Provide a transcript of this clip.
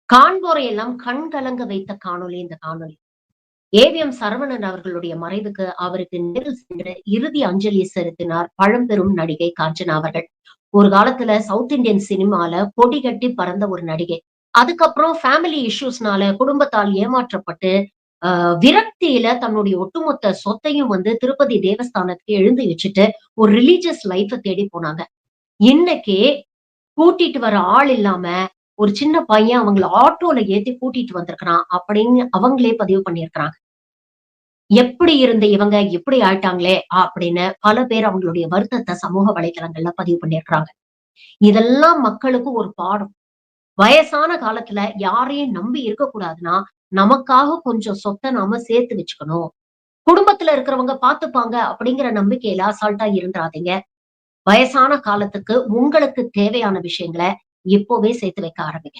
காண்போரை எல்லாம் கண் கலங்க வைத்த காணொளி இந்த காணொளி. ஏவிஎம் சரவணன் அவர்களுடைய மறைவுக்கு அவருக்கு நேரில் சென்று இறுதி அஞ்சலி செலுத்தினார் பழம்பெரும் நடிகை காஞ்சனா அவர்கள். ஒரு காலத்துல சவுத் இந்தியன் சினிமால கொடி கட்டி பறந்த ஒரு நடிகை. அதுக்கப்புறம் ஃபேமிலி இஷ்யூஸ்னால குடும்பத்தால் ஏமாற்றப்பட்டு விரக்தியில தன்னுடைய ஒட்டுமொத்த சொத்தையும் திருப்பதி தேவஸ்தானத்துக்கு எழுதி வச்சுட்டு ஒரு ரிலீஜியஸ் லைஃப தேடி போனாங்க. இன்னைக்கு கூட்டிட்டு வர ஆள் இல்லாம ஒரு சின்ன பையன் அவங்கள ஆட்டோல ஏத்தி கூட்டிட்டு வந்திருக்கிறான் அப்படின்னு அவங்களே பதிவு பண்ணியிருக்கிறாங்க. எப்படி இருந்த இவங்க இப்படி ஆயிட்டாங்களே அப்படின்னு பல பேர் அவங்களுடைய வருத்தத்தை சமூக வலைதளங்கள்ல பதிவு பண்ணியிருக்கிறாங்க. இதெல்லாம் மக்களுக்கு ஒரு பாடம். வயசான காலத்துல யாரையும் நம்பி இருக்கக்கூடாதுன்னா, நமக்காக கொஞ்சம் சொத்தை நாம சேர்த்து வச்சுக்கணும். குடும்பத்துல இருக்கிறவங்க பாத்துப்பாங்க அப்படிங்கிற நம்பிக்கையில அசால்ட்டா இருந்துராதீங்க. வயசான காலத்துக்கு உங்களுக்கு தேவையான விஷயங்கள இப்பவே சேர்த்து வைக்க ஆரம்பிங்க.